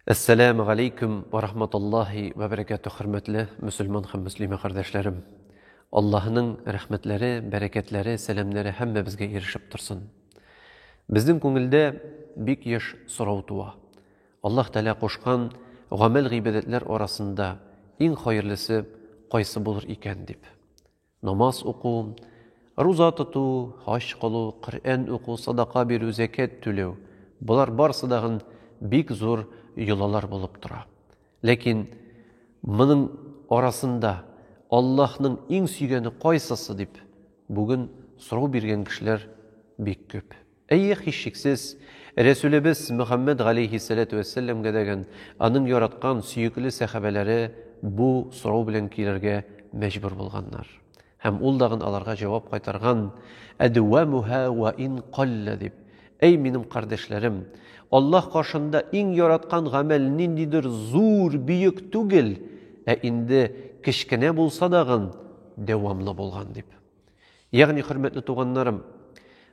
Assalamu alaikum wa rahmatullahi wa barakatuh, hürmetli Müslüman hem Müslüme kardeşlerim. Allah'ın rahmetleri, bereketleri, selamları hem bizge erişip dursun. Bizden көңілде бик еш сорау туа. Аллаһ Тәала кушкан гамәл гыйбадәтләр арасында иң хайырлысы кайсы булыр икән дип. Намаз уку, руза тоту, хаҗ кылу, Коръән уку, садака бирү, закат түләү. Булар барысы да бик зур yolalar bulup dura. Lekin bunun arasında Allah'ın en süygeni kaysası deyip bugün soru birgen kişiler bik köp. Ey hiçşiksiz Resulübüz Muhammed aleyhissalatu vesselam gedegen anın yaratkan süyükli sahabeleri bu soru bilen kilerge mecbur bulganlar. Hem ul dağın alarga cevap kaytargan edvamuha ve in qalle deyip ey benim kardeşlerim Allah karşında en yaratkan gamel nindidir zor, büyük tügül. Indi kişkene bulsa dağın devamlı bolgan deyip. Yani hürmetli tuğanlarım,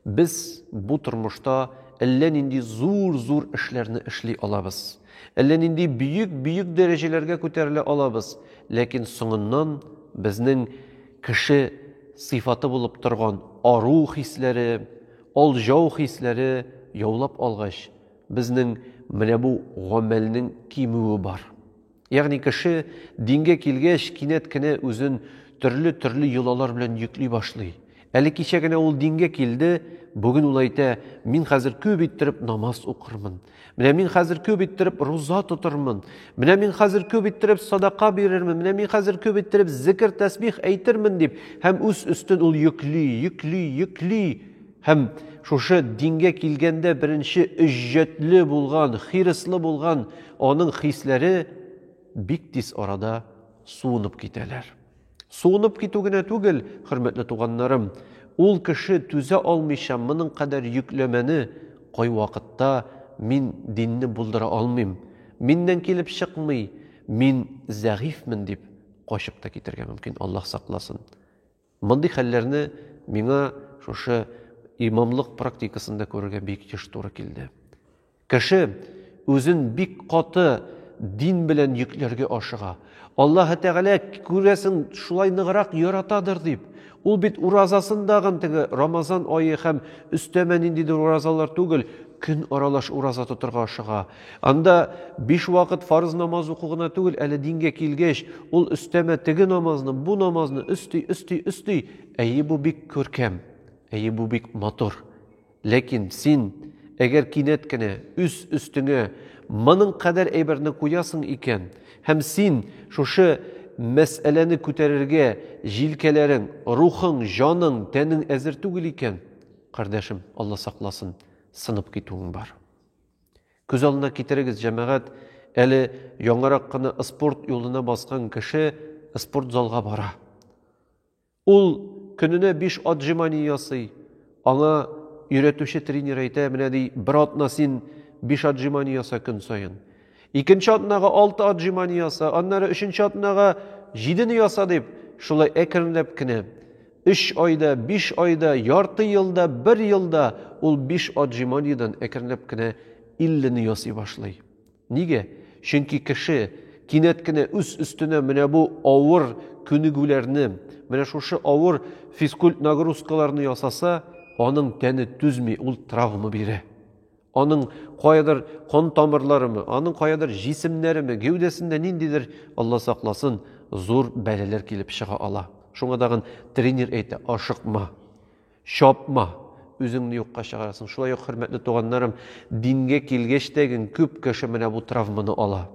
biz bu turmuşta ellen indi zor işlerini işli alabız. Ellen indi büyük derecelerge köterili alabız. Lekin sonundan bizning kişi sıfatı bulup durgan aru hisleri, oljav hisleri yavlap algaç. Bizning mana bu gamelning kimüğü var. Yani kişi dinge kilgeç kinetkine özün türlü yolalar bilen yükli başlay. Әлі кешегіне ол dinge kildi, bugün ulayta min hazır köp ettirip namaz okurman. Min hazır köp ettirip ruza tuturman. Min hazır köp ettirip sadaka verirman. Min hazır köp ettirip zikir tesbih eytirman deyip hem üstün ol yükli hem şoşa dinge kilgende birinci ücretli bulgan, hirisli bulgan onun hisleri bik tis arada suunup giteler. Suunup gitugine tugel, hürmetli tuğanlarım, ol kişi tüze almışam, mının kadar yüklemeni koy vakitta min dinni buldura almayım. Minden kelip çıkmay, min zayıfmin deyip koşup da getirge mümkün. Allah saklasın. Mındı hallerini mina şoşa imamlık praktikasında görürge bik yaş doğru kildi. Kişi özün bik katı din bilen yüklerge aşığa. Allah Teala göresin şulay nıgırak yaratadır deyip. Ol bit urazasındağın Ramazan ayı hem üstemen indidir urazalar tugul. Gün aralaş uraza tuturga aşığa. Anda 5 vakit farz namaz okuğuna tugul. Eli dinge kilgeç. Ol üsteme tigi namazını, bu namazını üstü. Eyi bu bik körkem. Eyi bu bik motor. Lekin sen eğer kinetkine üstüne manın kadar eyberini koyasın iken hem sen şoşu meseleni küterirge jilkelerin, ruhun, canın, tenin ezir tügül iken kardeşim Allah saklasın sınıp gittuğun var. Köz alına kiterigiz cemaat eli yoңarak sport yoluna baskan kişi sport zalga bara. Ol gününe 5 atjımaniyası ana üretüşü trener ayta mine dey bir atna sen 5 atjımaniyası gün sayın. İkinci atnaga 6 atjımaniyası, anları 3. atnaga 7 yasa deyip şulay ekrinlep kine 3 ayda, 5 ayda, yartı yılda, 1 yılda ol 5 atjımaniyadan ekrinlep kine 50 yası başlay. Nige? Çünkü kişi kinetkine üstüne mine bu ağır künügülerini, mine şu ağır fiskult nagruzkalarını yasasa, onun teni tüzmi, ol travma biri. Onun koyadır kon tamirleri mi, onun koyadır jisimleri mi, gövdesinde nindidir Allah saklasın zor beleler kelip çığa ala. Şuna dağın trener eyti aşıkma, şapma, üzüngni yokka çıkarasın. Şulay yok hürmetli tuğanlarım, dinge kilgeçtegen köp kişi mine bu travmını ala.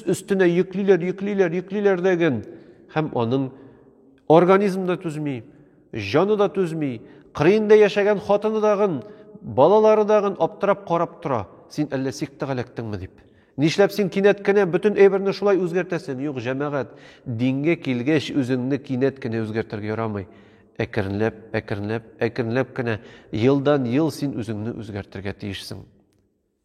Üstüne yüklüler degen hem onun organizmda tüzmi, canı da tüzmi, kırıyında yaşayan hatını dağın, balaları dağın aptırap qarap tura. Sen elle sikti galektin mi deyip. Nişlep sen kinetkine bütün ebirini şulay özgertesin. Yok cemaat, dinge kilgeç üzüngni kinetkine özgerterge yaramay. Ekrinlep kine yıldan yıl sen üzüngni özgerterge tiyişsin.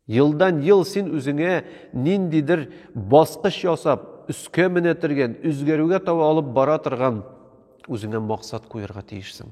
Yıldan yıl sen üzüne nindidir basqış yasap, üske minetirgen, üzgeruge tava alıp baratırgan üzüne maksat koyarga tiyişsin.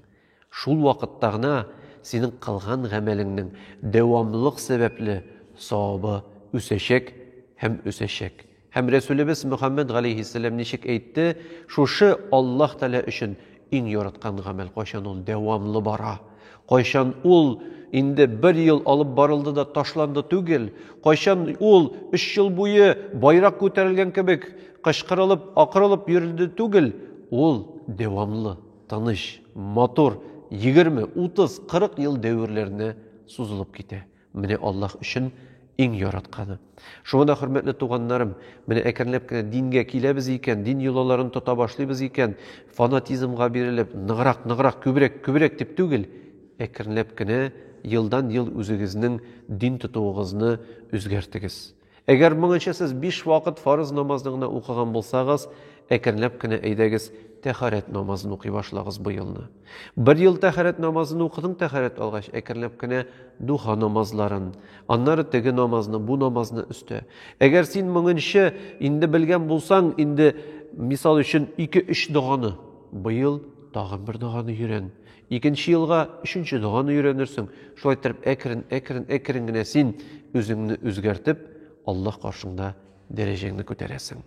Şul vakittağına senin kılgan gamelingning devamlılık sebepli savabı üseşek hem öseşek. Hem Resulübüz Muhammed aleyhisselam nişik eytti, şuşu Allah Teala üçün in yaratkan gamel, koşan ol devamlı bara. Koşan ol indi bir yıl alıp barıldı da taşlandı tügel. Koşan ol 3 yıl boyu bayrak göterilgen kebek, kışkırılıp, akırılıp yürüldü tügel. Ol devamlı, tanış, motor, 20, 30, 40 yıl devirlerine suzulup gite. Mine Allah üçün in yaratkanı. Şuna hürmetli tuğanlarım, mine ekenlep dinge kilebіз iken, din yolalarını tuta başlıyız iken, fanatizmga berilip, nıgırak, kübürek tip tügel, ekenlep yıldan yıl üzügizinin din tutuğuğuzunu üzgertigiz. Eğer mıngınça siz 5 vakit farız namazlığına okuğan bolsağız, ekenlep eydegiz teharet namazını okuy başlağız bu yılını. Bir yıl teharet namazını okudun, teharet alğaş, ekenlep duha namazların, anları tegi namazını, bu namazını üstü. Eğer sen mıngınça indi bilgen bulsan, indi misal üçün 2-3 doğanı, bu yıl dağın bir doğanı yüren. İkinci yılga 3. doğanı yürenirsin. Şolay ettirip ekirin gine sen özüngni üzgertip Allah karşında dereceni köteresin.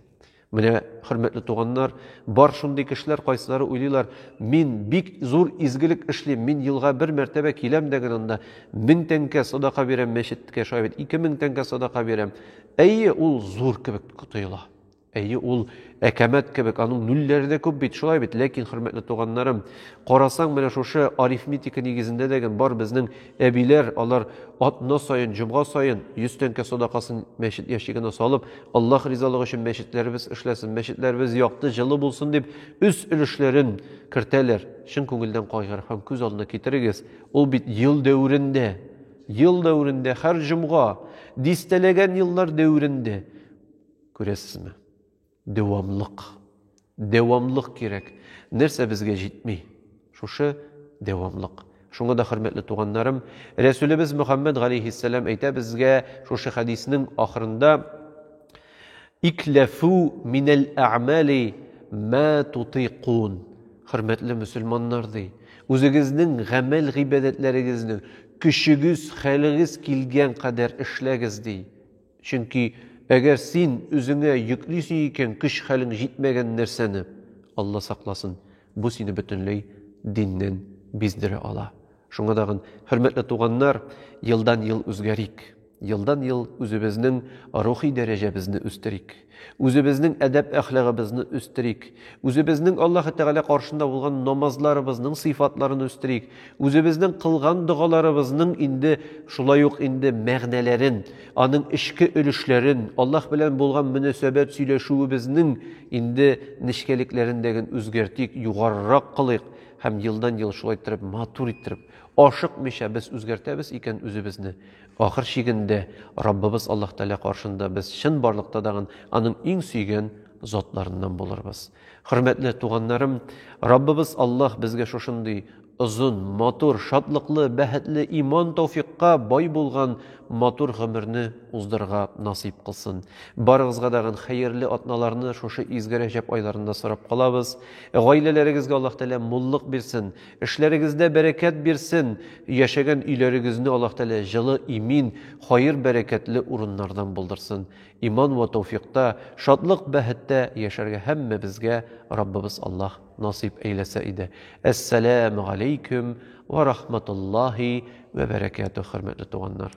Mine hürmetli tuğanlar, bar şunday kişiler kaysıları uylilar, min bik zor izgilik işliyim, min yılga bir mertebe kilem degeninde 1000 tenke sadaka verem meşittike şayet, 2000 tenke sadaka verem. Eyyi ol zor kibik kutuyla. Eyyi ol ekemet kibik, anın nüllerine köp bit, şolay bit. Lekin hürmetli tuğanlarım, qorasan mene şoşu arifmetika negizinde degen bar bizning ebiler, alar atna sayın, cumğa sayın, 100 tenke sadakasını meşit yaşigine salıp, Allah rizalığı için meşitlerimiz işlesin, meşitlerimiz yaktı, jılı bulsun deyip, üst ülüşlerin kırteler, şın köngülden kaygır, hem köz alına ketirigiz. Ol bit yıl devrinde, her cumğa, distelegen yıllar devrinde, göresiz mi? Devamlık gerek. Nerse bizge jitmey. Şuşu devamlık. Şuna da hürmetli tuğanlarım, Resulübüz Muhammed aleyhisselam eyte bizge şuşu hadisinin ahırında İklefu minel a'mali ma tutiqun. Hürmetli Müslümanlar dey. Özünüzün gamel ibadetlerinizni küçügüz, haligiz kilgen kadar işlegiz dey. Çünkü eğer sen özüne yüklüsün iken kış halin jitmegen nerseni Allah saklasın. Bu seni bütünley dinden bizdire ala. Şuna dağın hürmetli tuğanlar, yıldan yıl özgerik. Yıldan yıl özümüzün ruhi derecemizni üsterik. Özümüzün edep ahlakımızını üsterik. Özümüzün Allah-u Teala karşında olgan namazlarımızın sıfatlarını üsterik. Özümüzün kılgan dualarımızın indi şulay yok indi məğnelerin, anın işki ölüşlerin, Allah bilen bolgan münasebet söyleşuğumuzun indi nişkeliklerindegin özgertik, yugarrak kılık. Hem yıldan yıl şulay ettirip, matur ettirip, aşıkmışa biz özgertemiz iken özümüzni. Ahir şiginde Rabbimiz Allah Teala karşında biz şın barlıkta dağın anın en süygen zatlarından buluruz. Hürmetli tuğanlarım, Rabbimiz Allah bizge şoşunday uzun, matur, şatlıklı, bəhetli, iman tevfikka bay bulgan matur gümürni uzdırga nasip kılsın. Barığızga dağın hayırlı atnalarını şoşu izgerecep aylarında sırap kalabız. Gailelerigizge Allah Teala mulluk birsin, işlerigizde bereket birsin, yaşagan ilerigizini Allah Teala jılı, imin, hayır bereketli urunlardan buldursın. İman ve tevfikta, şatlık bəhette yaşarga hemme bizge Rabbimiz Allah nasip eylese idi. Esselamu aleyküm ve rahmetullahi ve berekatuhu hürmetli tuğanlar.